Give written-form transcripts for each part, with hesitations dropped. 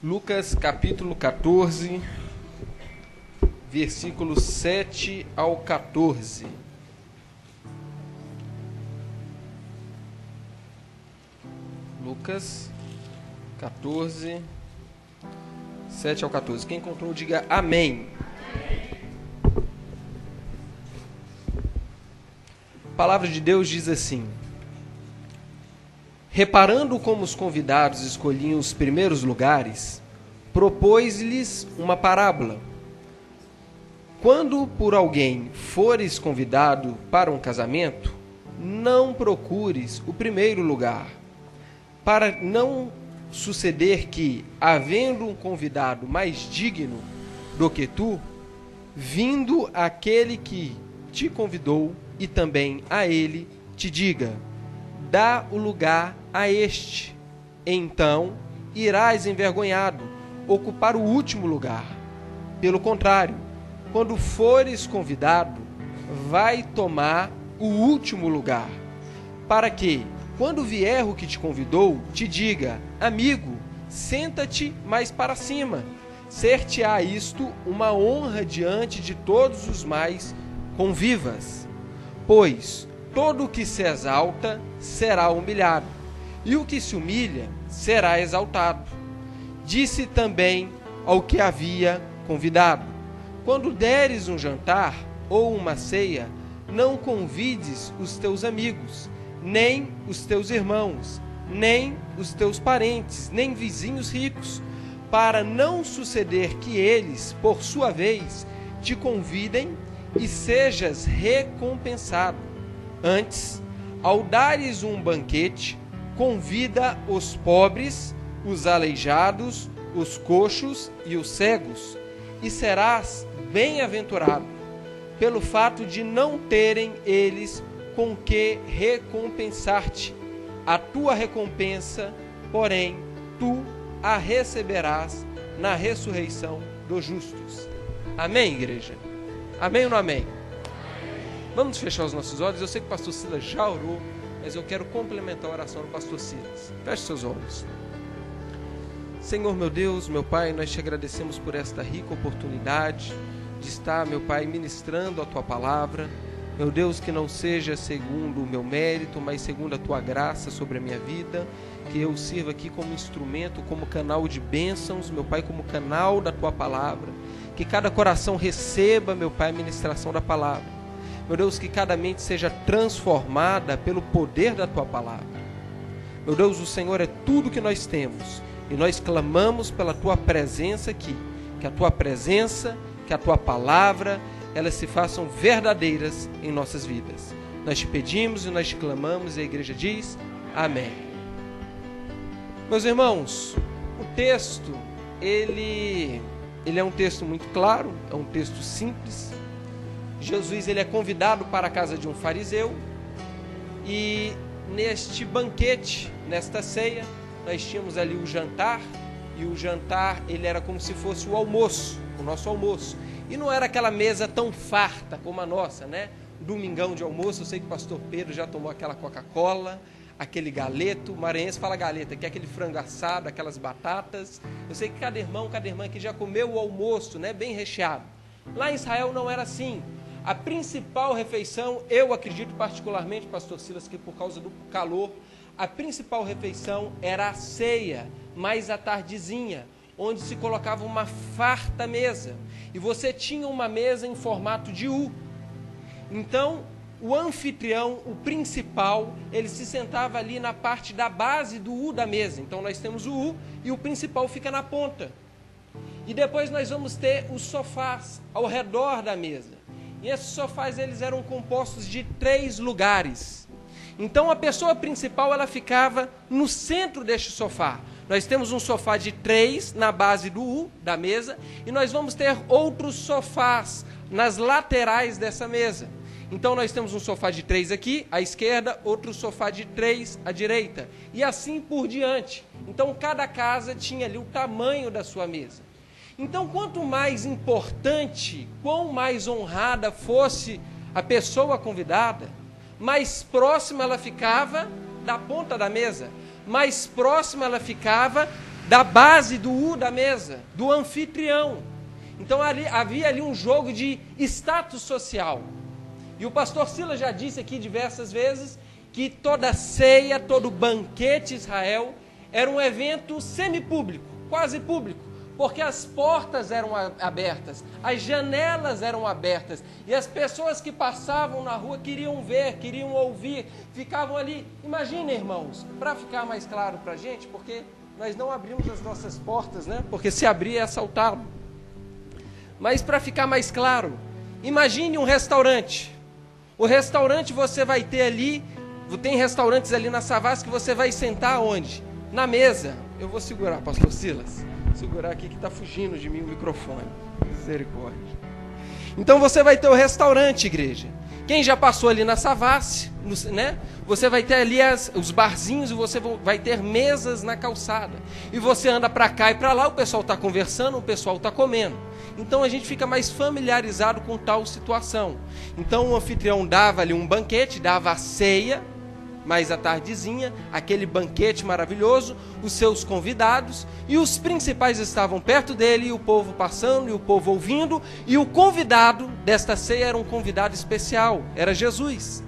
Lucas capítulo 14, versículos 7 ao 14. Lucas 14, 7 ao 14. Quem encontrou, diga amém. A palavra de Deus diz assim: reparando como os convidados escolhiam os primeiros lugares, propôs-lhes uma parábola. Quando por alguém fores convidado para um casamento, não procures o primeiro lugar, para não suceder que, havendo um convidado mais digno do que tu, vindo aquele que te convidou e também a ele, te diga: dá o lugar a este. Então irás envergonhado ocupar o último lugar. Pelo contrário, quando fores convidado, vai tomar o último lugar, para que, quando vier o que te convidou, te diga: amigo, senta-te mais para cima. Ser-te-á isto uma honra diante de todos os mais convivas. Pois todo o que se exalta será humilhado, e o que se humilha será exaltado. Disse também ao que havia convidado: quando deres um jantar ou uma ceia, não convides os teus amigos, nem os teus irmãos, nem os teus parentes, nem vizinhos ricos, para não suceder que eles, por sua vez, te convidem e sejas recompensado. Antes, ao dares um banquete, convida os pobres, os aleijados, os coxos e os cegos, e serás bem-aventurado, pelo fato de não terem eles com que recompensar-te. A tua recompensa, porém, tu a receberás na ressurreição dos justos. Amém, igreja? Amém ou não amém? Vamos fechar os nossos olhos. Eu sei que o pastor Silas já orou, mas eu quero complementar a oração do pastor Silas. Feche seus olhos. Senhor, meu Deus, meu Pai, nós te agradecemos por esta rica oportunidade de estar, meu Pai, ministrando a Tua palavra. Meu Deus, que não seja segundo o meu mérito, mas segundo a Tua graça sobre a minha vida, que eu sirva aqui como instrumento, como canal de bênçãos, meu Pai, como canal da Tua palavra, que cada coração receba, meu Pai, a ministração da palavra. Meu Deus, que cada mente seja transformada pelo poder da Tua palavra. Meu Deus, o Senhor é tudo que nós temos, e nós clamamos pela Tua presença aqui, que a Tua presença, que a Tua palavra, elas se façam verdadeiras em nossas vidas. Nós te pedimos e nós te clamamos, e a igreja diz amém. Meus irmãos, o texto, ele é um texto muito claro, é um texto simples. Jesus, ele é convidado para a casa de um fariseu, e neste banquete, nesta ceia, nós tínhamos ali o jantar, e o jantar, ele era como se fosse o almoço, o nosso almoço. E não era aquela mesa tão farta como a nossa, né? Domingão de almoço, eu sei que o pastor Pedro já tomou aquela Coca-Cola, aquele galeto, o maranhense fala galeta, que é aquele frango assado, aquelas batatas. Eu sei que cada irmão, cada irmã aqui já comeu o almoço, né? Bem recheado. Lá em Israel não era assim. A principal refeição, eu acredito particularmente, pastor Silas, que por causa do calor, a principal refeição era a ceia, mais à tardezinha, onde se colocava uma farta mesa. E você tinha uma mesa em formato de U. Então, o anfitrião, o principal, ele se sentava ali na parte da base do U da mesa. Então, nós temos o U e o principal fica na ponta. E depois nós vamos ter os sofás ao redor da mesa. E esses sofás, eles eram compostos de 3 lugares. Então, a pessoa principal, ela ficava no centro deste sofá. Nós temos um sofá de 3 na base do U da mesa, e nós vamos ter outros sofás nas laterais dessa mesa. Então, nós temos um sofá de 3 aqui, à esquerda, outro sofá de 3 à direita, e assim por diante. Então, cada casa tinha ali o tamanho da sua mesa. Então, quanto mais importante, quão mais honrada fosse a pessoa convidada, mais próxima ela ficava da ponta da mesa, mais próxima ela ficava da base do U da mesa, do anfitrião. Então havia ali um jogo de status social. E o pastor Silas já disse aqui diversas vezes que toda ceia, todo banquete em Israel era um evento semipúblico, quase público, porque as portas eram abertas, as janelas eram abertas, e as pessoas que passavam na rua queriam ver, queriam ouvir, ficavam ali. Imaginem, irmãos, para ficar mais claro para a gente, porque nós não abrimos as nossas portas, né? Porque se abrir é assaltado. Mas para ficar mais claro, imagine um restaurante. O restaurante você vai ter ali, tem restaurantes ali na Savassi que você vai sentar onde? Na mesa. Eu vou segurar, pastor Silas. Segurar aqui que está fugindo de mim o microfone. Misericórdia. Então você vai ter o restaurante, igreja. Quem já passou ali na Savassi, né? Você vai ter ali os barzinhos e você vai ter mesas na calçada. E você anda para cá e para lá, o pessoal está conversando, o pessoal está comendo. Então a gente fica mais familiarizado com tal situação. Então o anfitrião dava ali um banquete, dava a ceia, mais à tardezinha, aquele banquete maravilhoso, os seus convidados, e os principais estavam perto dele, e o povo passando, e o povo ouvindo, e o convidado desta ceia era um convidado especial, era Jesus.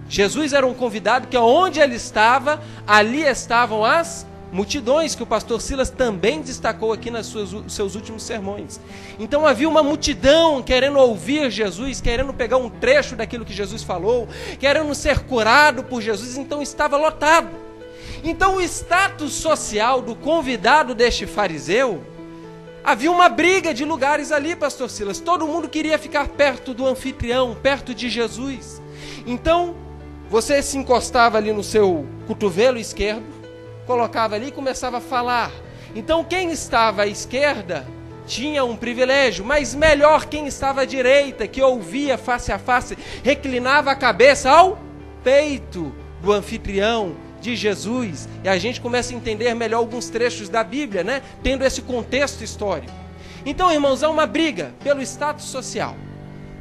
Jesus era um convidado que onde ele estava, ali estavam as multidões, que o pastor Silas também destacou aqui nos seus últimos sermões. Então havia uma multidão querendo ouvir Jesus, querendo pegar um trecho daquilo que Jesus falou, querendo ser curado por Jesus, então estava lotado. Então o status social do convidado deste fariseu, havia uma briga de lugares ali, pastor Silas, todo mundo queria ficar perto do anfitrião, perto de Jesus. Então você se encostava ali no seu cotovelo esquerdo, colocava ali e começava a falar. Então quem estava à esquerda tinha um privilégio, mas melhor quem estava à direita, que ouvia face a face, reclinava a cabeça ao peito do anfitrião, de Jesus. E a gente começa a entender melhor alguns trechos da Bíblia, né? Tendo esse contexto histórico. Então, irmãos, há uma briga pelo status social.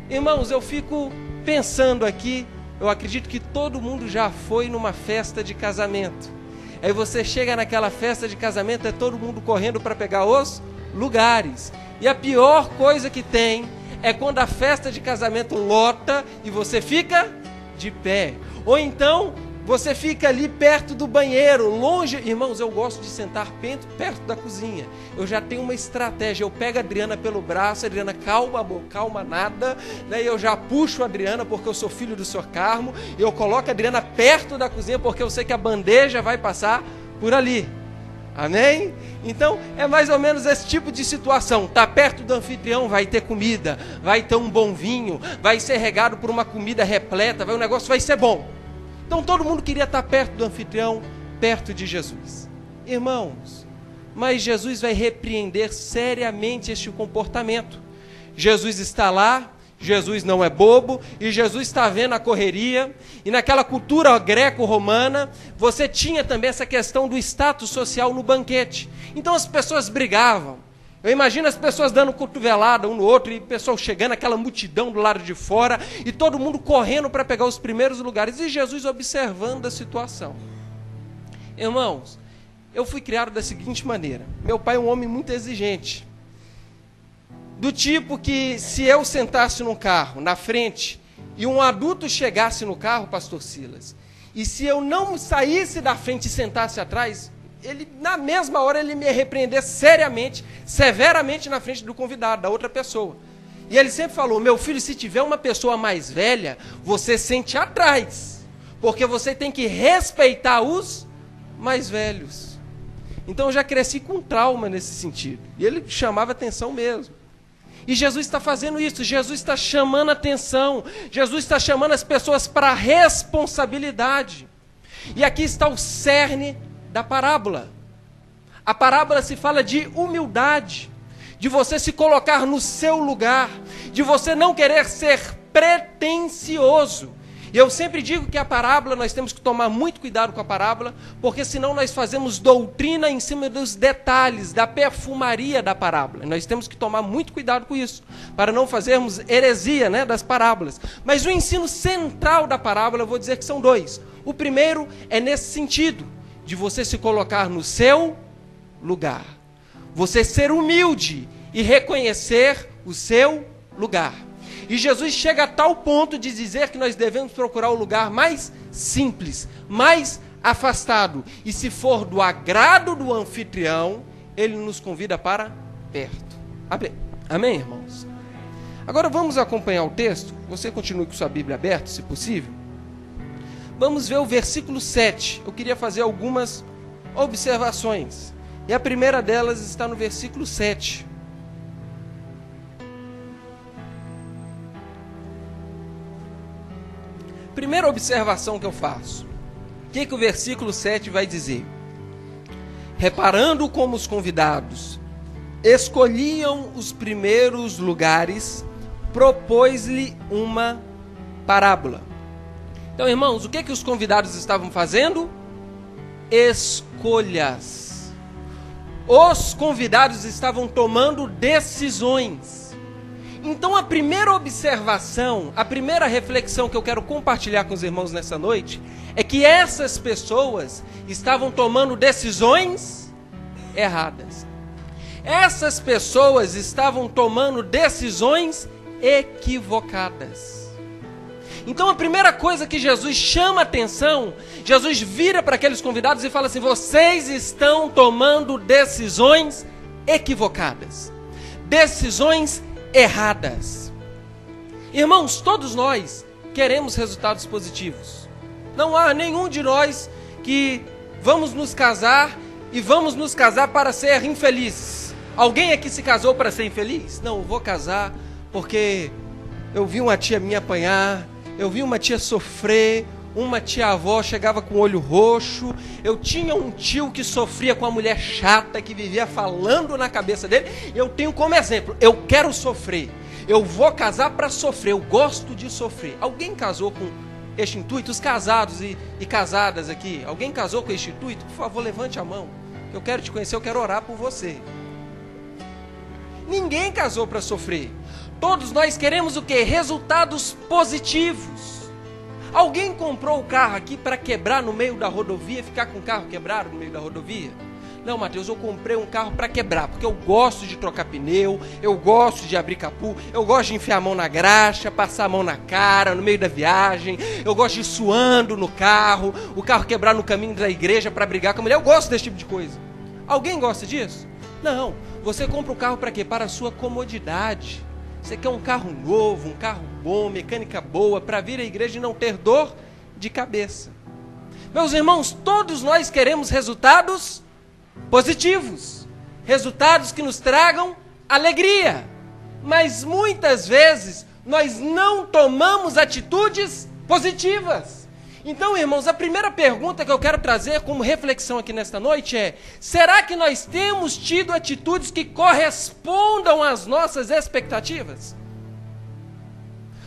Irmãos, eu fico pensando aqui, eu acredito que todo mundo já foi numa festa de casamento. Aí você chega naquela festa de casamento, é todo mundo correndo para pegar os lugares. E a pior coisa que tem é quando a festa de casamento lota e você fica de pé. Ou então você fica ali perto do banheiro, longe. Irmãos, eu gosto de sentar perto da cozinha. Eu já tenho uma estratégia. Eu pego a Adriana pelo braço, Adriana, calma, amor, calma nada. Daí eu já puxo a Adriana, porque eu sou filho do Sr. Carmo. E eu coloco a Adriana perto da cozinha, porque eu sei que a bandeja vai passar por ali. Amém? Então, é mais ou menos esse tipo de situação. Está perto do anfitrião, vai ter comida, vai ter um bom vinho, vai ser regado por uma comida repleta, o negócio vai ser bom. Então todo mundo queria estar perto do anfitrião, perto de Jesus. Irmãos, mas Jesus vai repreender seriamente este comportamento. Jesus está lá, Jesus não é bobo, e Jesus está vendo a correria. E naquela cultura greco-romana, você tinha também essa questão do status social no banquete. Então as pessoas brigavam. Eu imagino as pessoas dando cotovelada um no outro, e o pessoal chegando, aquela multidão do lado de fora, e todo mundo correndo para pegar os primeiros lugares, e Jesus observando a situação. Irmãos, eu fui criado da seguinte maneira. Meu pai é um homem muito exigente. Do tipo que se eu sentasse num carro, na frente, e um adulto chegasse no carro, pastor Silas, e se eu não saísse da frente e sentasse atrás, ele, na mesma hora, ele me ia repreender seriamente, severamente na frente do convidado, da outra pessoa. E ele sempre falou, meu filho, se tiver uma pessoa mais velha, você sente atrás, porque você tem que respeitar os mais velhos. Então eu já cresci com trauma nesse sentido. E ele chamava atenção mesmo. E Jesus está fazendo isso, Jesus está chamando atenção, Jesus está chamando as pessoas para a responsabilidade. E aqui está o cerne da parábola. A parábola se fala de humildade, de você se colocar no seu lugar, de você não querer ser pretensioso. E eu sempre digo que a parábola, nós temos que tomar muito cuidado com a parábola, porque senão nós fazemos doutrina em cima dos detalhes, da perfumaria da parábola. Nós temos que tomar muito cuidado com isso, para não fazermos heresia, né, das parábolas. Mas o ensino central da parábola, eu vou dizer que são dois. O primeiro é nesse sentido, de você se colocar no seu lugar. Você ser humilde e reconhecer o seu lugar. E Jesus chega a tal ponto de dizer que nós devemos procurar o lugar mais simples, mais afastado. E se for do agrado do anfitrião, ele nos convida para perto. Amém, irmãos? Agora vamos acompanhar o texto. Você continue com sua Bíblia aberta, se possível. Vamos ver o versículo 7. Eu queria fazer algumas observações. E a primeira delas está no versículo 7. Primeira observação que eu faço. O que o versículo 7 vai dizer? Reparando como os convidados escolhiam os primeiros lugares, propôs-lhe uma parábola. Então, irmãos, o que os convidados estavam fazendo? Escolhas. Os convidados estavam tomando decisões. Então a primeira observação, a primeira reflexão que eu quero compartilhar com os irmãos nessa noite, é que essas pessoas estavam tomando decisões erradas. Essas pessoas estavam tomando decisões equivocadas. Então a primeira coisa que Jesus chama a atenção, Jesus vira para aqueles convidados e fala assim: vocês estão tomando decisões equivocadas. Decisões erradas. Irmãos, todos nós queremos resultados positivos. Não há nenhum de nós que vamos nos casar e vamos nos casar para ser infelizes. Alguém aqui se casou para ser infeliz? Não, eu vou casar porque eu vi uma tia minha apanhar, eu vi uma tia sofrer, uma tia-avó chegava com o olho roxo, eu tinha um tio que sofria com uma mulher chata, que vivia falando na cabeça dele, eu tenho como exemplo, eu quero sofrer, eu vou casar para sofrer, eu gosto de sofrer. Alguém casou com este intuito? Os casados e casadas aqui, alguém casou com este intuito? Por favor, levante a mão, eu quero te conhecer, eu quero orar por você. Ninguém casou para sofrer. Todos nós queremos o quê? Resultados positivos. Alguém comprou o carro aqui para quebrar no meio da rodovia, ficar com o carro quebrado no meio da rodovia? Não, Mateus, eu comprei um carro para quebrar, porque eu gosto de trocar pneu, eu gosto de abrir capô, eu gosto de enfiar a mão na graxa, passar a mão na cara no meio da viagem, eu gosto de ir suando no carro, o carro quebrar no caminho da igreja para brigar com a mulher, eu gosto desse tipo de coisa. Alguém gosta disso? Não, você compra o carro para quê? Para a sua comodidade. Você quer um carro novo, um carro bom, mecânica boa, para vir à igreja e não ter dor de cabeça. Meus irmãos, todos nós queremos resultados positivos, resultados que nos tragam alegria, mas muitas vezes nós não tomamos atitudes positivas. Então, irmãos, a primeira pergunta que eu quero trazer como reflexão aqui nesta noite é: será que nós temos tido atitudes que correspondam às nossas expectativas?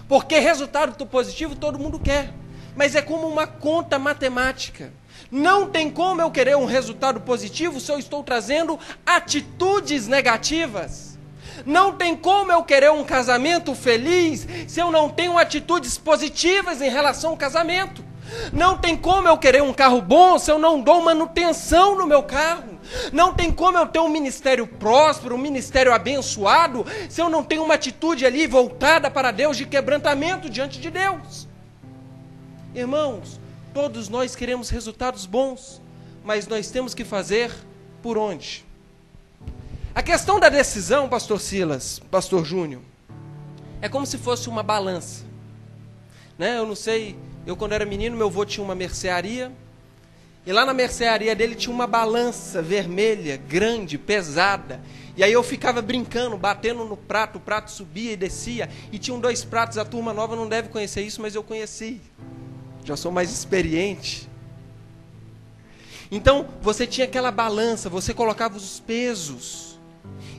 Porque resultado positivo todo mundo quer, mas é como uma conta matemática. Não tem como eu querer um resultado positivo se eu estou trazendo atitudes negativas. Não tem como eu querer um casamento feliz se eu não tenho atitudes positivas em relação ao casamento. Não tem como eu querer um carro bom se eu não dou manutenção no meu carro. Não tem como eu ter um ministério próspero, um ministério abençoado, se eu não tenho uma atitude ali voltada para Deus, de quebrantamento diante de Deus. Irmãos, todos nós queremos resultados bons, mas nós temos que fazer por onde? A questão da decisão, pastor Silas, pastor Júnior, é como se fosse uma balança, né? Eu não sei, eu quando era menino, meu avô tinha uma mercearia, e lá na mercearia dele tinha uma balança vermelha, grande, pesada, e aí eu ficava brincando, batendo no prato, o prato subia e descia, e tinham 2 pratos, a turma nova não deve conhecer isso, mas eu conheci, já sou mais experiente. Então, você tinha aquela balança, você colocava os pesos,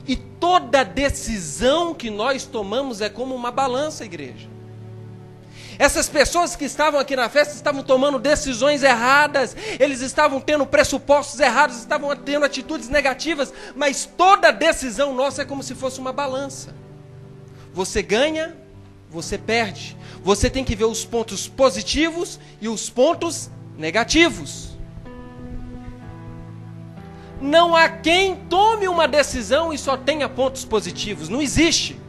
e toda decisão que nós tomamos é como uma balança, igreja. Essas pessoas que estavam aqui na festa estavam tomando decisões erradas, eles estavam tendo pressupostos errados, estavam tendo atitudes negativas, mas toda decisão nossa é como se fosse uma balança. Você ganha, você perde. Você tem que ver os pontos positivos e os pontos negativos. Não há quem tome uma decisão e só tenha pontos positivos, não existe.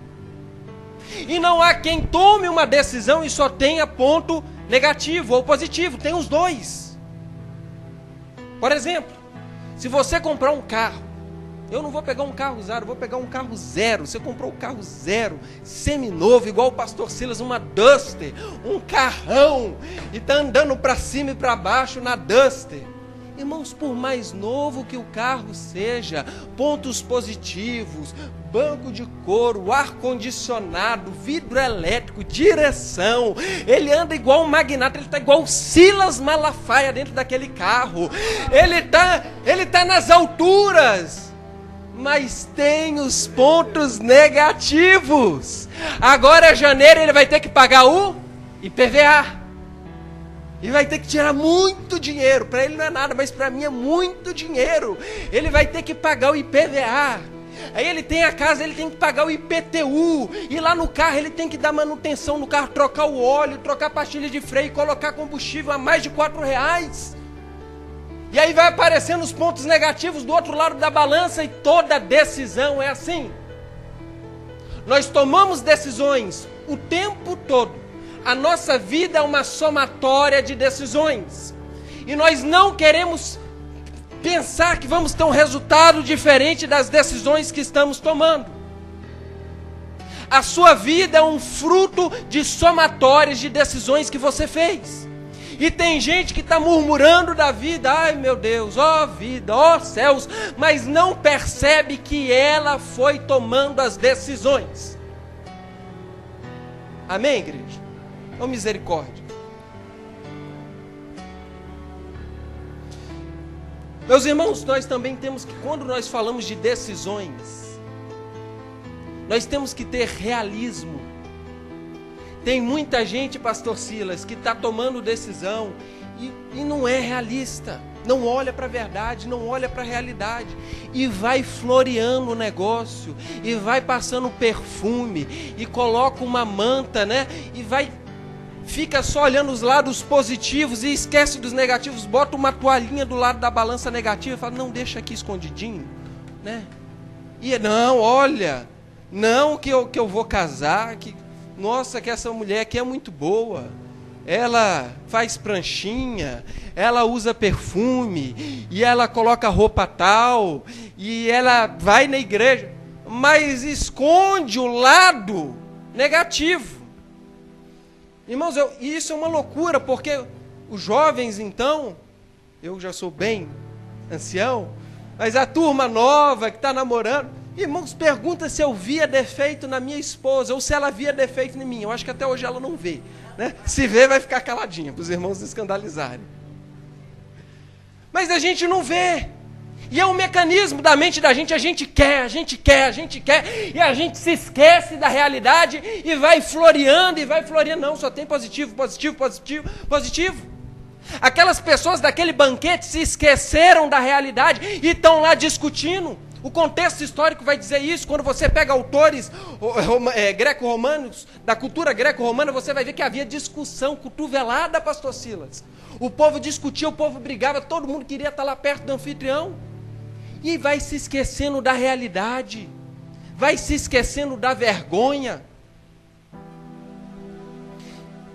E não há quem tome uma decisão e só tenha ponto negativo ou positivo, tem os dois. Por exemplo, se você comprar um carro, eu não vou pegar um carro usado, eu vou pegar um carro zero. Você comprou um carro zero, seminovo, igual o pastor Silas, uma Duster, um carrão, e está andando para cima e para baixo na Duster. Irmãos, por mais novo que o carro seja, pontos positivos, banco de couro, ar-condicionado, vidro elétrico, direção, ele anda igual um magnata, ele está igual o Silas Malafaia dentro daquele carro, ele tá nas alturas, mas tem os pontos negativos. Agora em janeiro ele vai ter que pagar o IPVA. E vai ter que tirar muito dinheiro. Para ele não é nada, mas para mim é muito dinheiro. Ele vai ter que pagar o IPVA. Aí ele tem a casa, ele tem que pagar o IPTU. E lá no carro ele tem que dar manutenção no carro, trocar o óleo, trocar a pastilha de freio, colocar combustível a mais de R$4. E aí vai aparecendo os pontos negativos do outro lado da balança. E toda decisão é assim. Nós tomamos decisões o tempo todo. A nossa vida é uma somatória de decisões. E nós não queremos pensar que vamos ter um resultado diferente das decisões que estamos tomando. A sua vida é um fruto de somatórias de decisões que você fez. E tem gente que está murmurando da vida, ai meu Deus, ó vida, ó céus, mas não percebe que ela foi tomando as decisões. Amém, igreja? Ou misericórdia. Meus irmãos, nós também temos que, quando nós falamos de decisões, nós temos que ter realismo. Tem muita gente, pastor Silas, que está tomando decisão e não é realista, não olha para a verdade, não olha para a realidade, e vai floreando o negócio, e vai passando perfume, e coloca uma manta, né? E fica só olhando os lados positivos e esquece dos negativos, bota uma toalhinha do lado da balança negativa e fala, não, deixa aqui escondidinho, né? E não, olha, não que eu vou casar, nossa, que essa mulher aqui é muito boa, ela faz pranchinha, ela usa perfume, e ela coloca roupa tal, e ela vai na igreja, mas esconde o lado negativo. Irmãos, isso é uma loucura, porque os jovens, então, eu já sou bem ancião, mas a turma nova que está namorando, irmãos, pergunta se eu via defeito na minha esposa, ou se ela via defeito em mim. Eu acho que até hoje ela não vê, né? Se vê, vai ficar caladinha, para os irmãos se escandalizarem. Mas a gente não vê. E é um mecanismo da mente da gente, a gente quer, e a gente se esquece da realidade e vai floreando, não, só tem positivo. Aquelas pessoas daquele banquete se esqueceram da realidade e estão lá discutindo. O contexto histórico vai dizer isso. Quando você pega autores greco-romanos, da cultura greco-romana, você vai ver que havia discussão, cotovelada, pastor Silas. O povo discutia, o povo brigava, todo mundo queria estar lá perto do anfitrião. E vai se esquecendo da realidade, vai se esquecendo da vergonha.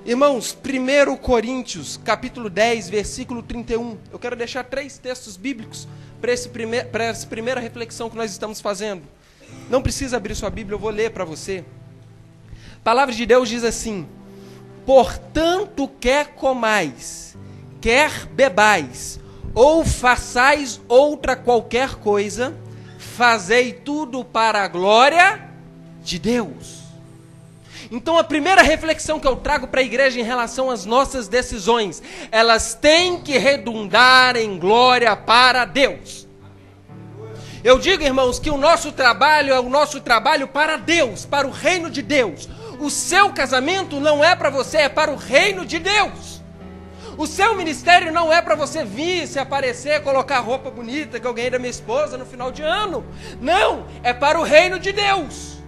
Irmãos, 1 Coríntios, capítulo 10, versículo 31. Eu quero deixar 3 textos bíblicos para essa primeira reflexão que nós estamos fazendo. Não precisa abrir sua Bíblia, eu vou ler para você. A palavra de Deus diz assim: portanto, quer comais, quer bebais, ou façais outra qualquer coisa, fazei tudo para a glória de Deus. Então a primeira reflexão que eu trago para a igreja em relação às nossas decisões, elas têm que redundar em glória para Deus. Eu digo, irmãos, que o nosso trabalho é o nosso trabalho para Deus, para o reino de Deus. O seu casamento não é para você, é para o reino de Deus. O seu ministério não é para você vir, se aparecer, colocar roupa bonita que eu ganhei da minha esposa no final de ano. Não, é para o reino de Deus.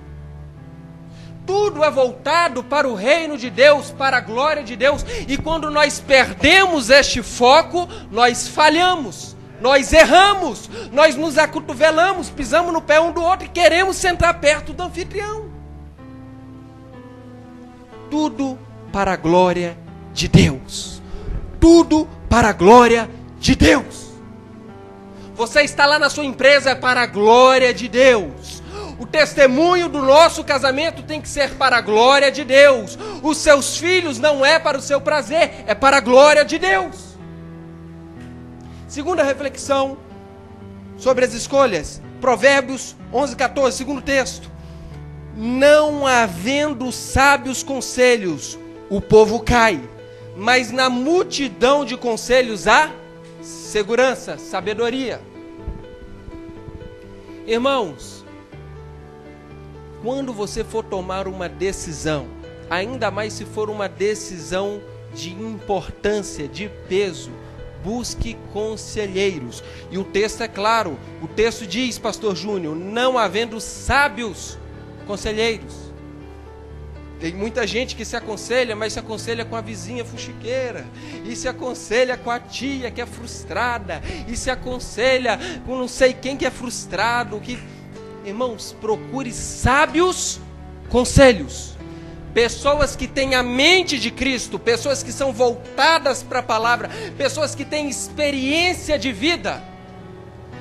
Tudo é voltado para o reino de Deus, para a glória de Deus. E quando nós perdemos este foco, nós falhamos, nós erramos, nós nos acotovelamos, pisamos no pé um do outro e queremos sentar perto do anfitrião. Tudo para a glória de Deus. Tudo para a glória de Deus. Você está lá na sua empresa, é para a glória de Deus. O testemunho do nosso casamento tem que ser para a glória de Deus. Os seus filhos não é para o seu prazer, é para a glória de Deus. Segunda reflexão sobre as escolhas. Provérbios 11:14, segundo texto. Não havendo sábios conselhos, o povo cai, mas na multidão de conselhos há segurança, sabedoria. Irmãos, quando você for tomar uma decisão, ainda mais se for uma decisão de importância, de peso, busque conselheiros. E o texto é claro, o texto diz, pastor Júnior, não havendo sábios conselheiros. Tem muita gente que se aconselha, mas se aconselha com a vizinha fuxiqueira, e se aconselha com a tia que é frustrada, e se aconselha com não sei quem que é frustrado. Irmãos, procure sábios conselhos. Pessoas que têm a mente de Cristo, pessoas que são voltadas para a palavra, pessoas que têm experiência de vida.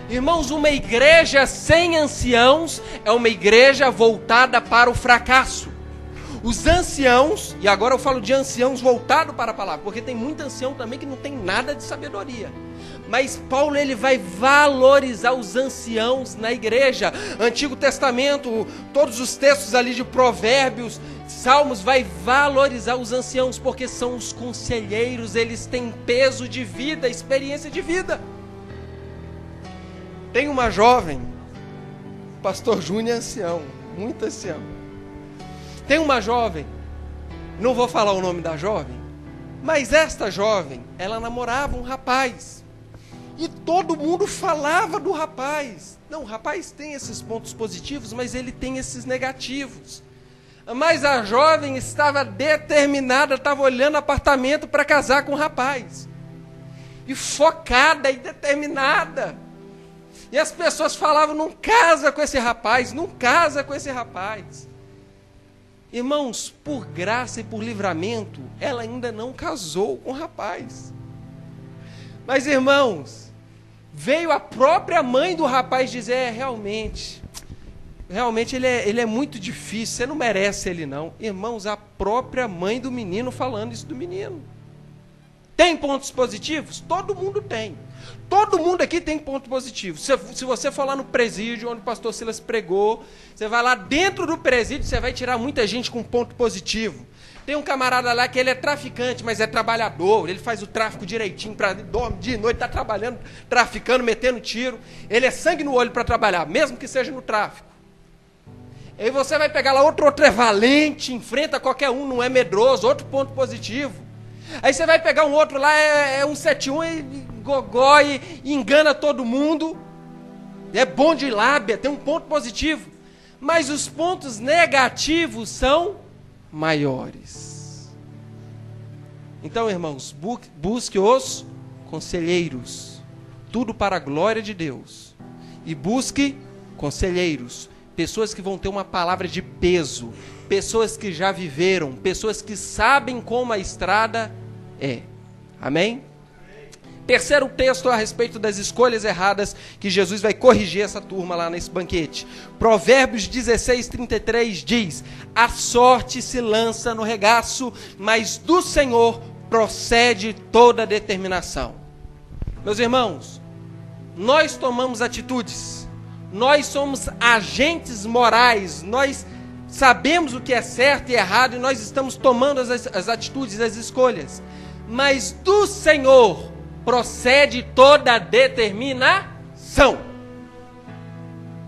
Irmãos, uma igreja sem anciãos é uma igreja voltada para o fracasso. Os anciãos, e agora eu falo de anciãos voltados para a palavra, porque tem muito ancião também que não tem nada de sabedoria. Mas Paulo, ele vai valorizar os anciãos na igreja. Antigo Testamento, todos os textos ali de Provérbios, Salmos, vai valorizar os anciãos, porque são os conselheiros, eles têm peso de vida, experiência de vida. Tem uma jovem, pastor Júnior é ancião, muito ancião. Tem uma jovem, não vou falar o nome da jovem, mas esta jovem, ela namorava um rapaz. E todo mundo falava do rapaz. Não, o rapaz tem esses pontos positivos, mas ele tem esses negativos. Mas a jovem estava determinada, estava olhando apartamento para casar com o rapaz. E focada e determinada. E as pessoas falavam, não casa com esse rapaz, não casa com esse rapaz. Irmãos, por graça e por livramento, ela ainda não casou com o rapaz. Mas, irmãos, veio a própria mãe do rapaz dizer, realmente ele é muito difícil, você não merece ele não. Irmãos, a própria mãe do menino falando isso do menino. Tem pontos positivos? Todo mundo tem. Todo mundo aqui tem ponto positivo. Se você for lá no presídio, onde o pastor Silas pregou, você vai lá dentro do presídio, você vai tirar muita gente com ponto positivo. Tem um camarada lá que ele é traficante, mas é trabalhador, ele faz o tráfico direitinho, dorme dia e noite, está trabalhando, traficando, metendo tiro. Ele é sangue no olho para trabalhar, mesmo que seja no tráfico. Aí você vai pegar lá outro é valente, enfrenta qualquer um, não é medroso, outro ponto positivo. Aí você vai pegar um outro lá, é 171 e gogó e engana todo mundo. É bom de lábia, tem um ponto positivo. Mas os pontos negativos são maiores. Então, irmãos, busque os conselheiros. Tudo para a glória de Deus. E busque conselheiros. Pessoas que vão ter uma palavra de peso. Pessoas que já viveram. Pessoas que sabem como a estrada é. Amém? Terceiro texto a respeito das escolhas erradas que Jesus vai corrigir essa turma lá nesse banquete. Provérbios 16:33 diz: a sorte se lança no regaço, mas do Senhor procede toda determinação. Meus irmãos, nós tomamos atitudes, nós somos agentes morais, nós sabemos o que é certo e errado e nós estamos tomando as atitudes, as escolhas. Mas do Senhor procede toda determinação.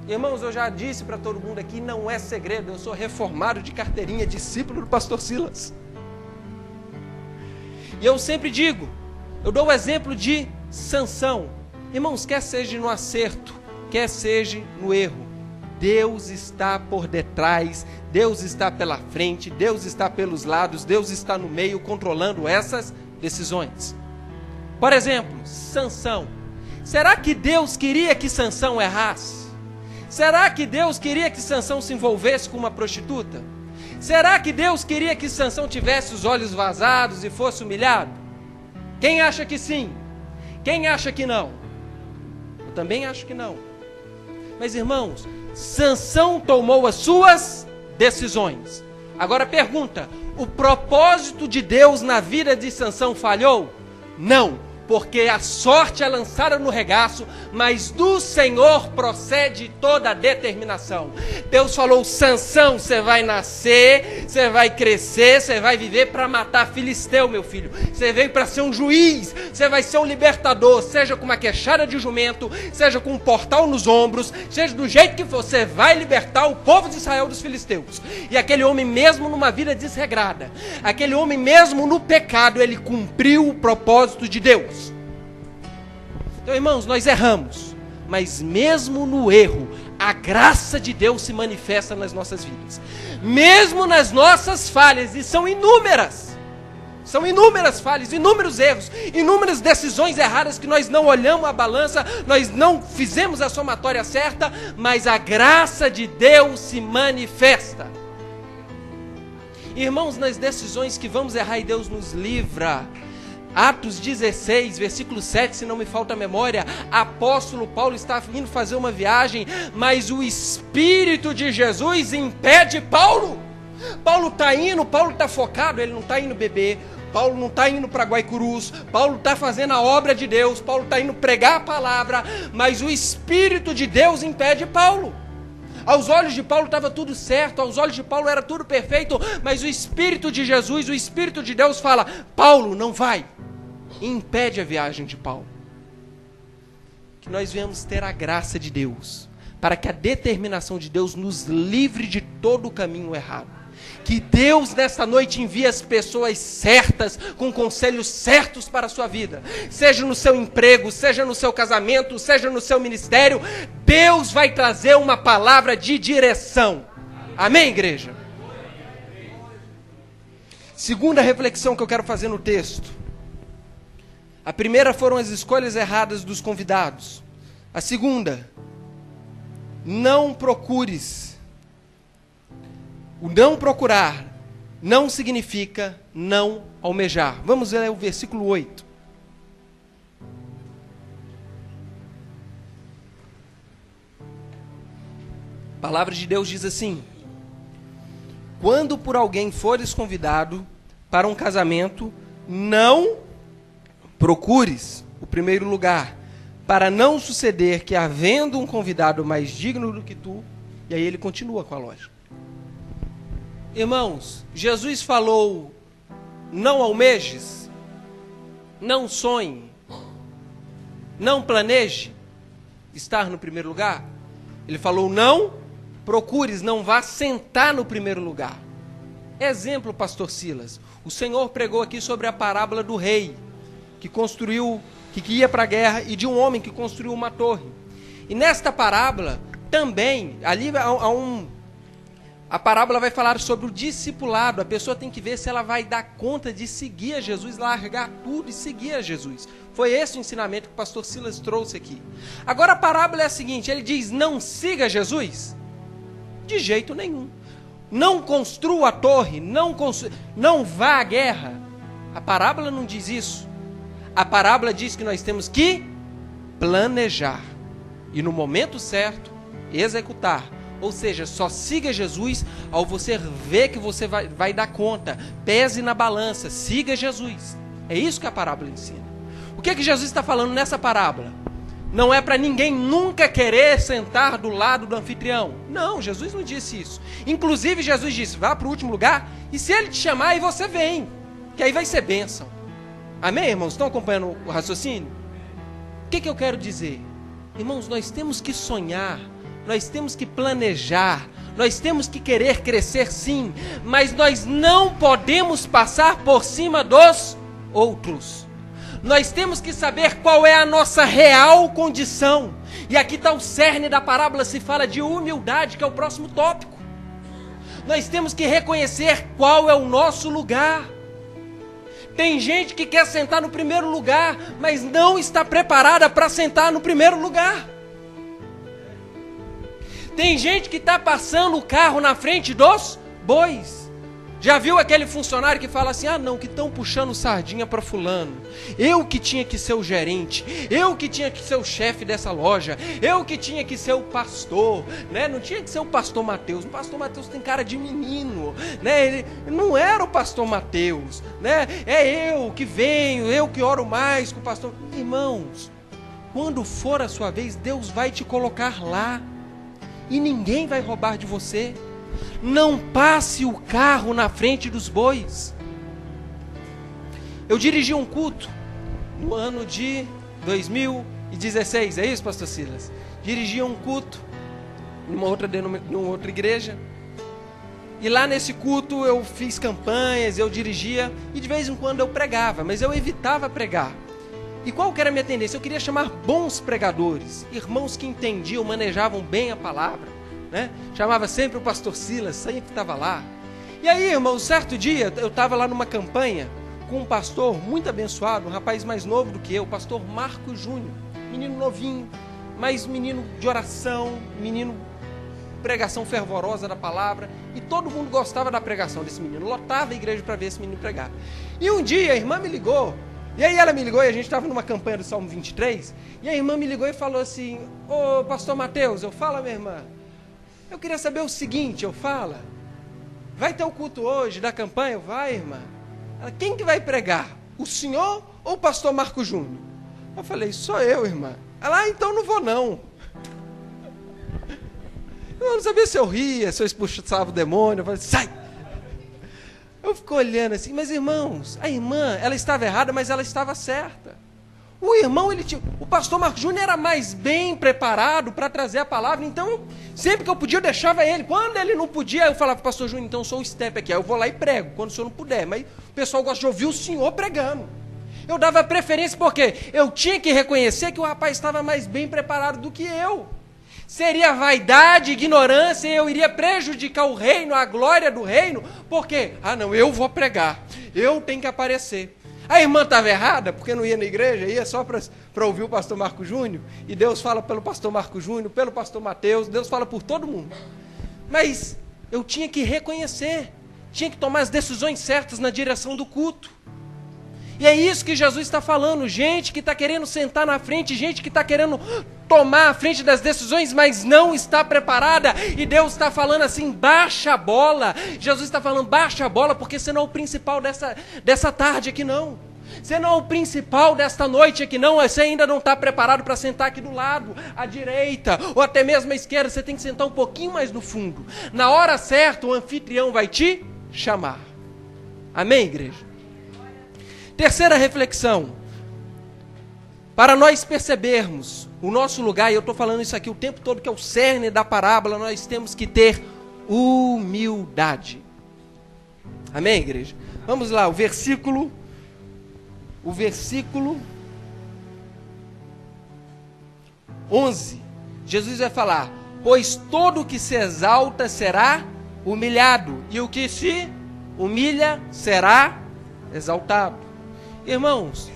Irmãos, eu já disse para todo mundo aqui, não é segredo, eu sou reformado de carteirinha, discípulo do pastor Silas. E eu sempre digo, eu dou o exemplo de Sansão. Irmãos, quer seja no acerto, quer seja no erro, Deus está por detrás, Deus está pela frente, Deus está pelos lados, Deus está no meio, controlando essas decisões. Por exemplo, Sansão. Será que Deus queria que Sansão errasse? Será que Deus queria que Sansão se envolvesse com uma prostituta? Será que Deus queria que Sansão tivesse os olhos vazados e fosse humilhado? Quem acha que sim? Quem acha que não? Eu também acho que não. Mas, irmãos, Sansão tomou as suas decisões. Agora pergunta, o propósito de Deus na vida de Sansão falhou? Não, porque a sorte é lançada no regaço, mas do Senhor procede toda a determinação. Deus falou, Sansão, você vai nascer, você vai crescer, você vai viver para matar filisteu, meu filho. Você veio para ser um juiz, você vai ser um libertador, seja com uma queixada de jumento, seja com um portal nos ombros, seja do jeito que for, você vai libertar o povo de Israel dos filisteus. E aquele homem mesmo numa vida desregrada, aquele homem mesmo no pecado, ele cumpriu o propósito de Deus. Então, irmãos, nós erramos, mas mesmo no erro, a graça de Deus se manifesta nas nossas vidas. Mesmo nas nossas falhas, e são inúmeras falhas, inúmeros erros, inúmeras decisões erradas que nós não olhamos a balança, nós não fizemos a somatória certa, mas a graça de Deus se manifesta. Irmãos, nas decisões que vamos errar e Deus nos livra. Atos 16, versículo 7, se não me falta a memória, apóstolo Paulo está indo fazer uma viagem, mas o Espírito de Jesus impede Paulo. Paulo está indo, Paulo está focado, ele não está indo beber, Paulo não está indo para Guaicurus, Paulo está fazendo a obra de Deus, Paulo está indo pregar a palavra, mas o Espírito de Deus impede Paulo. Aos olhos de Paulo estava tudo certo, aos olhos de Paulo era tudo perfeito, mas o Espírito de Jesus, o Espírito de Deus fala, Paulo, não vai. E impede a viagem de Paulo. Que nós venhamos ter a graça de Deus, para que a determinação de Deus nos livre de todo o caminho errado. Que Deus nesta noite envie as pessoas certas, com conselhos certos para a sua vida. Seja no seu emprego, seja no seu casamento, seja no seu ministério, Deus vai trazer uma palavra de direção. Amém, igreja? Segunda reflexão que eu quero fazer no texto. A primeira foram as escolhas erradas dos convidados. A segunda, não procures. O não procurar não significa não almejar. Vamos ler o versículo 8. A palavra de Deus diz assim: quando por alguém fores convidado para um casamento, não procures o primeiro lugar, para não suceder que, havendo um convidado mais digno do que tu, e aí ele continua com a lógica. Irmãos, Jesus falou, não almejes, não sonhe, não planeje estar no primeiro lugar. Ele falou, não procures, não vá sentar no primeiro lugar. Exemplo, pastor Silas, o Senhor pregou aqui sobre a parábola do rei, que ia para a guerra, e de um homem que construiu uma torre. E nesta parábola, também, ali a parábola vai falar sobre o discipulado. A pessoa tem que ver se ela vai dar conta de seguir a Jesus, largar tudo e seguir a Jesus. Foi esse o ensinamento que o pastor Silas trouxe aqui. Agora a parábola é a seguinte, ele diz, não siga Jesus? De jeito nenhum. Não construa a torre, não vá à guerra. A parábola não diz isso. A parábola diz que nós temos que planejar. E no momento certo, executar. Ou seja, só siga Jesus ao você ver que você vai dar conta. Pese na balança, siga Jesus. É isso que a parábola ensina. O que é que Jesus está falando nessa parábola? Não é para ninguém nunca querer sentar do lado do anfitrião. Não, Jesus não disse isso. Inclusive, Jesus disse, vá para o último lugar, e se ele te chamar, aí você vem. Que aí vai ser bênção. Amém, irmãos? Estão acompanhando o raciocínio? O que eu quero dizer? Irmãos, nós temos que sonhar nós temos que planejar, nós temos que querer crescer sim, mas nós não podemos passar por cima dos outros. Nós temos que saber qual é a nossa real condição. E aqui está o cerne da parábola, se fala de humildade, que é o próximo tópico. Nós temos que reconhecer qual é o nosso lugar. Tem gente que quer sentar no primeiro lugar, mas não está preparada para sentar no primeiro lugar. Tem gente que está passando o carro na frente dos bois. Já viu aquele funcionário que fala assim, não, que estão puxando sardinha para fulano. Eu que tinha que ser o gerente, eu que tinha que ser o chefe dessa loja, eu que tinha que ser o pastor, né? Não tinha que ser o pastor Mateus. O pastor Mateus tem cara de menino, né? Ele não era o pastor Mateus, né? É eu que venho, eu que oro mais com o pastor. Irmãos, quando for a sua vez, Deus vai te colocar lá. E ninguém vai roubar de você. Não passe o carro na frente dos bois. Eu dirigi um culto no ano de 2016, é isso, pastor Silas? Dirigi um culto numa outra igreja. E lá nesse culto eu fiz campanhas, eu dirigia e de vez em quando eu pregava, mas eu evitava pregar. E qual que era a minha tendência? Eu queria chamar bons pregadores, irmãos que entendiam, manejavam bem a palavra, né? Chamava sempre o pastor Silas, sempre estava lá. E aí, irmão, certo dia, eu estava lá numa campanha com um pastor muito abençoado, um rapaz mais novo do que eu, o pastor Marco Júnior, menino novinho, mas menino de oração, menino pregação fervorosa da palavra, e todo mundo gostava da pregação desse menino, lotava a igreja para ver esse menino pregar. E um dia a irmã me ligou, e aí ela me ligou, e a gente estava numa campanha do Salmo 23, e a irmã me ligou e falou assim, ô pastor Mateus, eu falo, minha irmã, eu queria saber o seguinte, eu falo, vai ter o culto hoje da campanha? Vai, irmã. Ela, quem que vai pregar? O senhor ou o pastor Marco Júnior? Eu falei, sou eu, irmã. Ela, então não vou não. Eu não sabia se eu ria, se eu expulsava o demônio, eu falei, sai! Eu fico olhando assim, mas irmãos, a irmã, ela estava errada, mas ela estava certa. O irmão, o pastor Marco Júnior era mais bem preparado para trazer a palavra, então, sempre que eu podia, eu deixava ele. Quando ele não podia, eu falava, pastor Júnior, então eu sou o step aqui, aí eu vou lá e prego, quando o senhor não puder. Mas o pessoal gosta de ouvir o senhor pregando. Eu dava preferência porque eu tinha que reconhecer que o rapaz estava mais bem preparado do que eu. Seria vaidade, ignorância, e eu iria prejudicar o reino, a glória do reino, porque, não, eu vou pregar, eu tenho que aparecer. A irmã estava errada, porque não ia na igreja, ia só para ouvir o pastor Marco Júnior, e Deus fala pelo pastor Marco Júnior, pelo pastor Mateus, Deus fala por todo mundo. Mas eu tinha que reconhecer, tinha que tomar as decisões certas na direção do culto. E é isso que Jesus está falando, gente que está querendo sentar na frente, gente que está querendo tomar a frente das decisões, mas não está preparada, e Deus está falando assim, baixa a bola. Jesus está falando, baixa a bola, porque você não é o principal dessa tarde aqui não. Você não é o principal desta noite aqui não, você ainda não está preparado para sentar aqui do lado, à direita, ou até mesmo à esquerda, você tem que sentar um pouquinho mais no fundo. Na hora certa, o anfitrião vai te chamar. Amém, igreja? Terceira reflexão, para nós percebermos o nosso lugar, e eu estou falando isso aqui o tempo todo, que é o cerne da parábola, nós temos que ter humildade. Amém, igreja? Vamos lá, o versículo 11, Jesus vai falar, pois todo o que se exalta será humilhado, e o que se humilha será exaltado. Irmãos,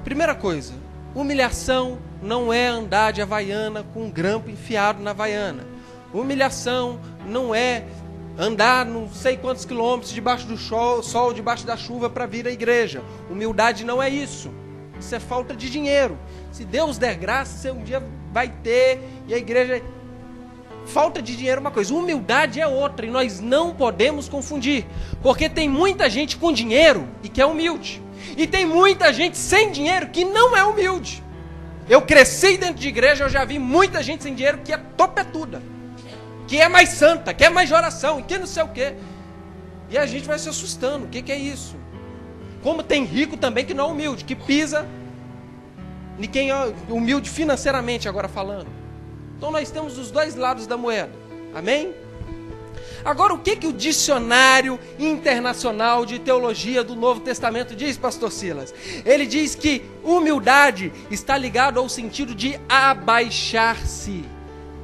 primeira coisa, humilhação não é andar de havaiana com um grampo enfiado na havaiana. Humilhação não é andar não sei quantos quilômetros debaixo do sol, debaixo da chuva para vir à igreja. Humildade não é isso. Isso é falta de dinheiro. Se Deus der graça, você um dia vai ter, e a igreja... Falta de dinheiro é uma coisa, humildade é outra, e nós não podemos confundir, porque tem muita gente com dinheiro e que é humilde, e tem muita gente sem dinheiro que não é humilde. Eu cresci dentro de igreja, eu já vi muita gente sem dinheiro que é topetuda, que é mais santa, que é mais de oração, e que não sei o quê, e a gente vai se assustando, o que é isso? Como tem rico também que não é humilde, que pisa em quem é humilde financeiramente, agora falando. Então nós temos os dois lados da moeda. Amém? Agora, o que o Dicionário Internacional de Teologia do Novo Testamento diz, pastor Silas? Ele diz que humildade está ligado ao sentido de abaixar-se.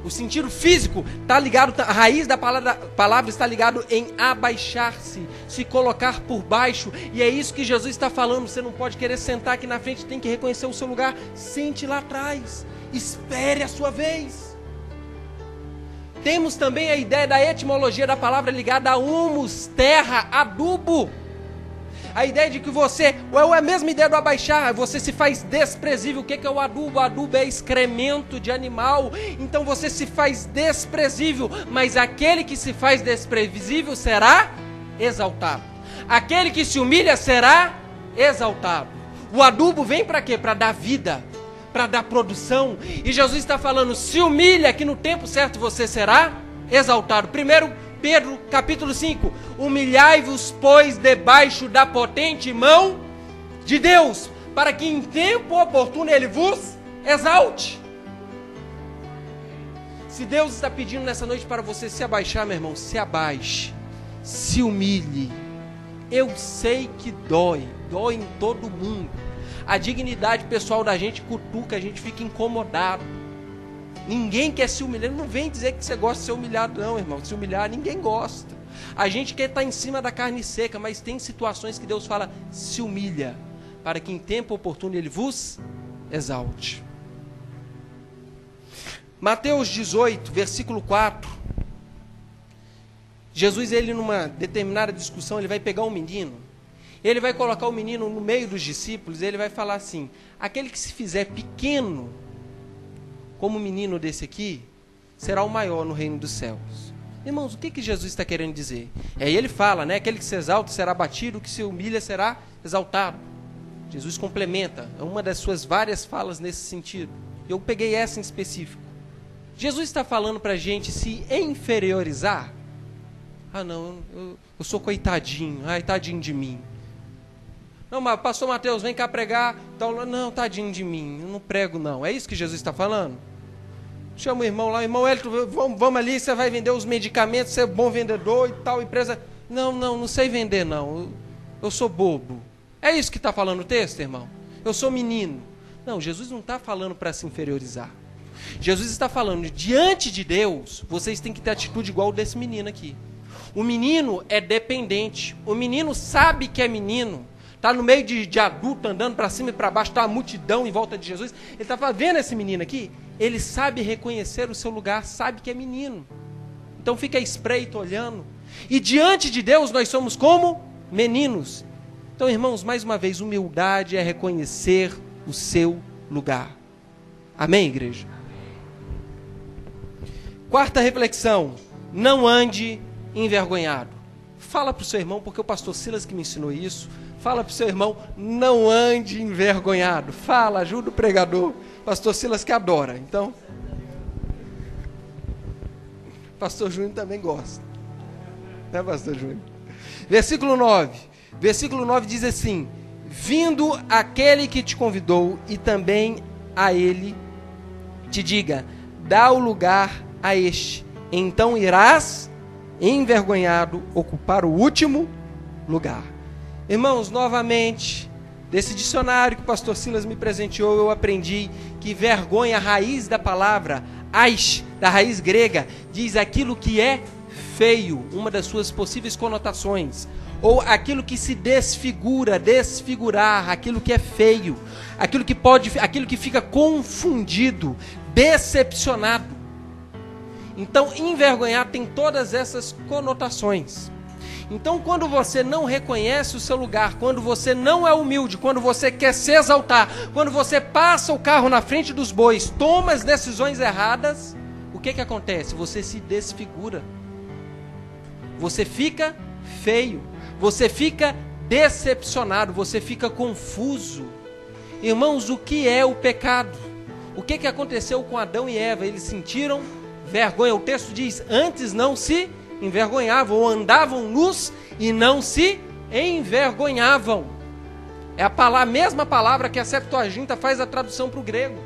O sentido físico está ligado, a raiz da palavra está ligado em abaixar-se, se colocar por baixo. E é isso que Jesus está falando. Você não pode querer sentar aqui na frente, tem que reconhecer o seu lugar. Sente lá atrás, espere a sua vez. Temos também a ideia da etimologia da palavra ligada a humus, terra, adubo. A ideia de que você, ou é a mesma ideia do abaixar, você se faz desprezível. O que é o adubo? O adubo é excremento de animal. Então você se faz desprezível, mas aquele que se faz desprezível será exaltado. Aquele que se humilha será exaltado. O adubo vem para quê? Para dar vida, para dar produção. E Jesus está falando, se humilha que no tempo certo você será exaltado. Primeiro Pedro, capítulo 5, humilhai-vos, pois, debaixo da potente mão de Deus, para que em tempo oportuno Ele vos exalte. Se Deus está pedindo nessa noite para você se abaixar, meu irmão, se abaixe, se humilhe. Eu sei que dói em todo mundo. A dignidade pessoal da gente cutuca, a gente fica incomodado. Ninguém quer se humilhar. Não vem dizer que você gosta de ser humilhado, não, irmão. Se humilhar, ninguém gosta. A gente quer estar em cima da carne seca, mas tem situações que Deus fala, se humilha, para que em tempo oportuno Ele vos exalte. Mateus 18, versículo 4. Jesus, ele numa determinada discussão, ele vai pegar um menino. Ele vai colocar o menino no meio dos discípulos, e ele vai falar assim, aquele que se fizer pequeno, como o menino desse aqui, será o maior no reino dos céus. Irmãos, o que Jesus está querendo dizer? Aí ele fala, né? Aquele que se exalta será abatido, o que se humilha será exaltado. Jesus complementa, é uma das suas várias falas nesse sentido. Eu peguei essa em específico. Jesus está falando para a gente se inferiorizar? Ah não, eu sou coitadinho, ai tadinho de mim. Não, mas pastor Mateus, vem cá pregar. Então, não, tadinho de mim, eu não prego não. É isso que Jesus está falando? Chama o irmão lá, irmão Elton, vamos ali, você vai vender os medicamentos, você é bom vendedor e tal, empresa. Não sei vender não, eu sou bobo. É isso que está falando o texto, irmão? Eu sou menino. Não, Jesus não está falando para se inferiorizar. Jesus está falando, diante de Deus, vocês têm que ter atitude igual desse menino aqui. O menino é dependente, o menino sabe que é menino. Está no meio de adulto, andando para cima e para baixo, está uma multidão em volta de Jesus. Ele está vendo esse menino aqui? Ele sabe reconhecer o seu lugar, sabe que é menino. Então fica espreito, olhando. E diante de Deus nós somos como meninos. Então, irmãos, mais uma vez, humildade é reconhecer o seu lugar. Amém, igreja? Quarta reflexão, não ande envergonhado. Fala para o seu irmão, porque o pastor Silas que me ensinou isso. Fala para o seu irmão, não ande envergonhado. Fala, ajuda o pregador. Pastor Silas que adora, então. Pastor Júnior também gosta. Né, pastor Júnior? Versículo 9. Versículo 9 diz assim, vindo aquele que te convidou e também a ele te diga, dá o lugar a este. Então irás envergonhado ocupar o último lugar. Irmãos, novamente, desse dicionário que o pastor Silas me presenteou, eu aprendi que vergonha, a raiz da palavra, aish, da raiz grega, diz aquilo que é feio, uma das suas possíveis conotações, ou aquilo que se desfigura, desfigurar, aquilo que é feio, aquilo que fica confundido, decepcionado. Então, envergonhar tem todas essas conotações. Então, quando você não reconhece o seu lugar, quando você não é humilde, quando você quer se exaltar, quando você passa o carro na frente dos bois, toma as decisões erradas, o que acontece? Você se desfigura. Você fica feio. Você fica decepcionado. Você fica confuso. Irmãos, o que é o pecado? O que aconteceu com Adão e Eva? Eles sentiram vergonha. O texto diz, antes não se envergonhavam, ou andavam nus e não se envergonhavam. É a mesma palavra que a Septuaginta faz a tradução para o grego.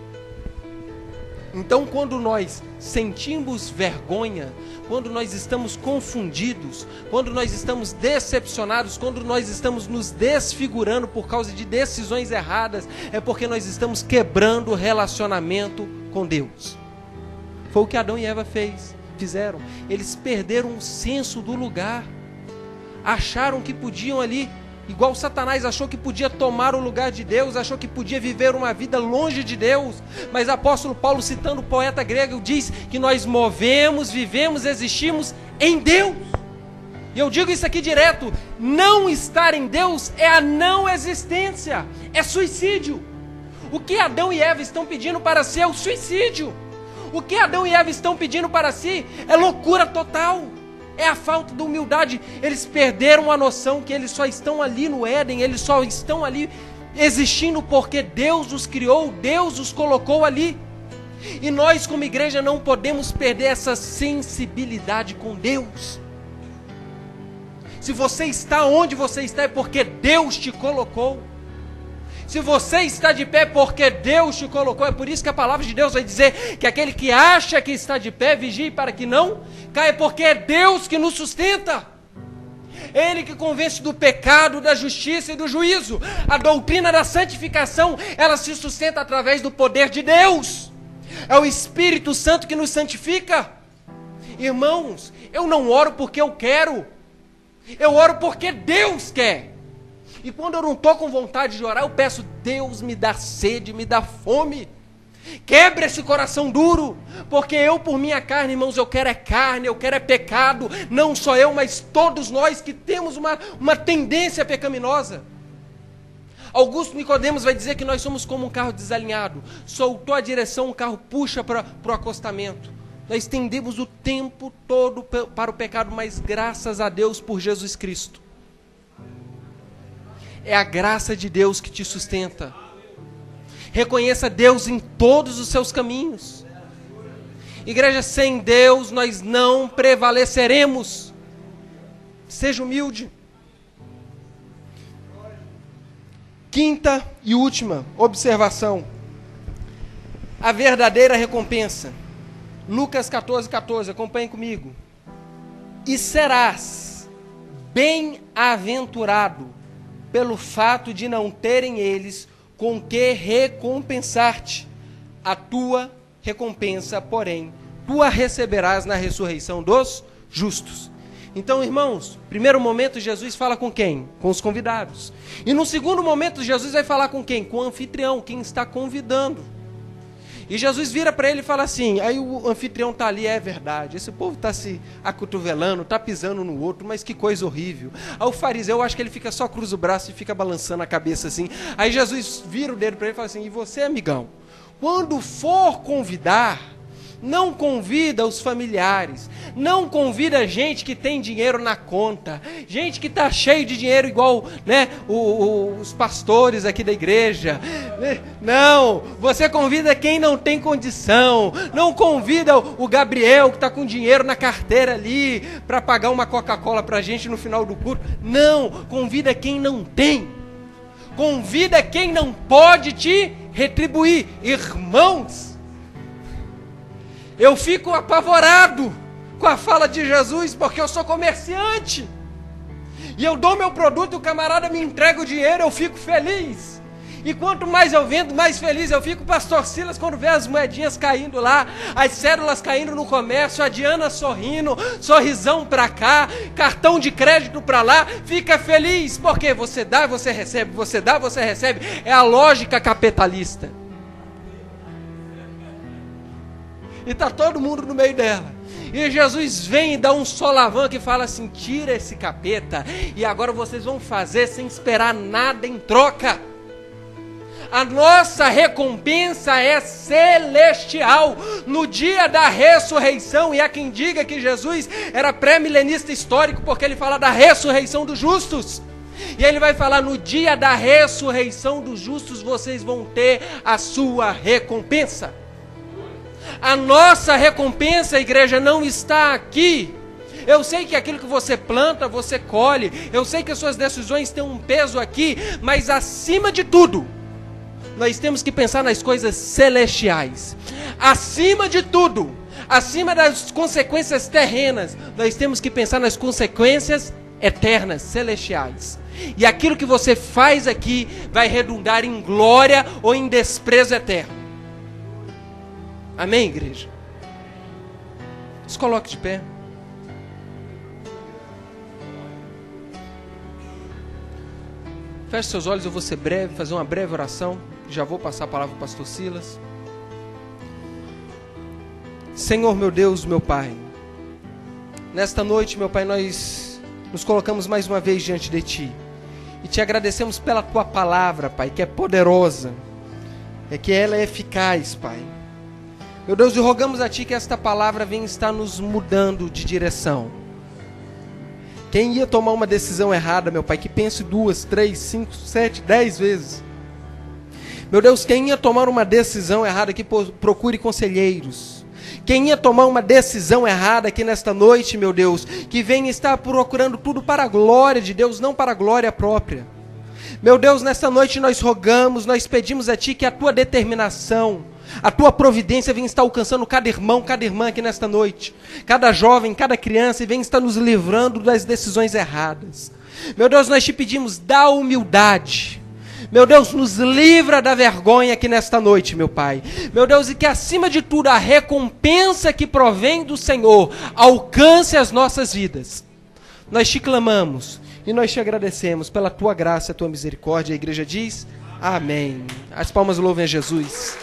Então, quando nós sentimos vergonha, quando nós estamos confundidos, quando nós estamos decepcionados, quando nós estamos nos desfigurando por causa de decisões erradas, é porque nós estamos quebrando o relacionamento com Deus. Foi o que Adão e Eva fizeram. Eles perderam o senso do lugar. Acharam que podiam ali, igual Satanás achou que podia tomar o lugar de Deus, achou que podia viver uma vida longe de Deus. Mas o apóstolo Paulo, citando o poeta grego, diz que nós movemos, vivemos, existimos em Deus. E eu digo isso aqui direto: não estar em Deus é a não existência, é suicídio. O que Adão e Eva estão pedindo para si é o suicídio. O que Adão e Eva estão pedindo para si é loucura total. É a falta de humildade. Eles perderam a noção que eles só estão ali no Éden, eles só estão ali existindo porque Deus os criou, Deus os colocou ali. E nós, como igreja, não podemos perder essa sensibilidade com Deus. Se você está onde você está, é porque Deus te colocou. Se você está de pé, é porque Deus te colocou. É por isso que a palavra de Deus vai dizer que aquele que acha que está de pé, vigie para que não caia, porque é Deus que nos sustenta. Ele que convence do pecado, da justiça e do juízo. A doutrina da santificação, ela se sustenta através do poder de Deus. É o Espírito Santo que nos santifica. Irmãos, eu não oro porque eu quero. Eu oro porque Deus quer. E quando eu não estou com vontade de orar, eu peço: Deus, me dá sede, me dá fome. Quebra esse coração duro, porque eu por minha carne, irmãos, eu quero é carne, eu quero é pecado. Não só eu, mas todos nós que temos uma tendência pecaminosa. Augusto Nicodemos vai dizer que nós somos como um carro desalinhado. Soltou a direção, o carro puxa para o acostamento. Nós tendemos o tempo todo para o pecado, mas graças a Deus por Jesus Cristo. É a graça de Deus que te sustenta. Reconheça Deus em todos os seus caminhos. Igreja, sem Deus nós não prevaleceremos. Seja humilde. Quinta e última observação. A verdadeira recompensa. Lucas 14:14, acompanhe comigo. E serás bem-aventurado pelo fato de não terem eles com que recompensar-te. A tua recompensa, porém, tu a receberás na ressurreição dos justos. Então, irmãos, primeiro momento Jesus fala com quem? Com os convidados. E no segundo momento Jesus vai falar com quem? Com o anfitrião, quem está convidando. E Jesus vira para ele e fala assim, aí o anfitrião está ali: é verdade, esse povo está se acotovelando, está pisando no outro, mas que coisa horrível. Aí o fariseu, eu acho que ele fica só cruza o braço e fica balançando a cabeça assim. Aí Jesus vira o dedo para ele e fala assim: e você, amigão, quando for convidar, não convida os familiares, não convida gente que tem dinheiro na conta, gente que está cheio de dinheiro igual, né, os pastores aqui da igreja. Não, você convida quem não tem condição. Não convida o Gabriel que está com dinheiro na carteira ali para pagar uma Coca-Cola para a gente no final do culto. Não, convida quem não tem. Convida quem não pode te retribuir. Irmãos, eu fico apavorado com a fala de Jesus, porque eu sou comerciante. E eu dou meu produto, o camarada me entrega o dinheiro, eu fico feliz. E quanto mais eu vendo, mais feliz eu fico. Pastor Silas, quando vê as moedinhas caindo lá, as cédulas caindo no comércio, a Diana sorrindo, sorrisão pra cá, cartão de crédito pra lá, fica feliz, porque você dá, você recebe, você dá, você recebe. É a lógica capitalista. E está todo mundo no meio dela. E Jesus vem e dá um solavanco e fala assim: tira esse capeta, e agora vocês vão fazer sem esperar nada em troca. A nossa recompensa é celestial. No dia da ressurreição, e há quem diga que Jesus era pré-milenista histórico, porque ele fala da ressurreição dos justos. E ele vai falar: no dia da ressurreição dos justos, vocês vão ter a sua recompensa. A nossa recompensa, igreja, não está aqui. Eu sei que aquilo que você planta, você colhe. Eu sei que as suas decisões têm um peso aqui. Mas acima de tudo, nós temos que pensar nas coisas celestiais. Acima de tudo, acima das consequências terrenas, nós temos que pensar nas consequências eternas, celestiais. E aquilo que você faz aqui vai redundar em glória ou em desprezo eterno. Amém, igreja? Se coloque de pé. Feche seus olhos, eu vou ser breve, fazer uma breve oração. Já vou passar a palavra para o pastor Silas. Senhor, meu Deus, meu Pai, nesta noite, meu Pai, nós nos colocamos mais uma vez diante de Ti. E Te agradecemos pela Tua palavra, Pai, que é poderosa, que ela é eficaz, Pai. Meu Deus, e rogamos a Ti que esta palavra venha estar nos mudando de direção. Quem ia tomar uma decisão errada, meu Pai, que pense 2, 3, 5, 7, 10 vezes. Meu Deus, quem ia tomar uma decisão errada, que procure conselheiros. Quem ia tomar uma decisão errada aqui nesta noite, meu Deus, que venha estar procurando tudo para a glória de Deus, não para a glória própria. Meu Deus, nesta noite nós rogamos, nós pedimos a Ti que a Tua determinação, a Tua providência venha estar alcançando cada irmão, cada irmã aqui nesta noite. Cada jovem, cada criança, e venha estar nos livrando das decisões erradas. Meu Deus, nós Te pedimos, dá humildade. Meu Deus, nos livra da vergonha aqui nesta noite, meu Pai. Meu Deus, e que acima de tudo a recompensa que provém do Senhor alcance as nossas vidas. Nós Te clamamos e nós Te agradecemos pela Tua graça e a Tua misericórdia. A igreja diz, amém. As palmas louvem a Jesus.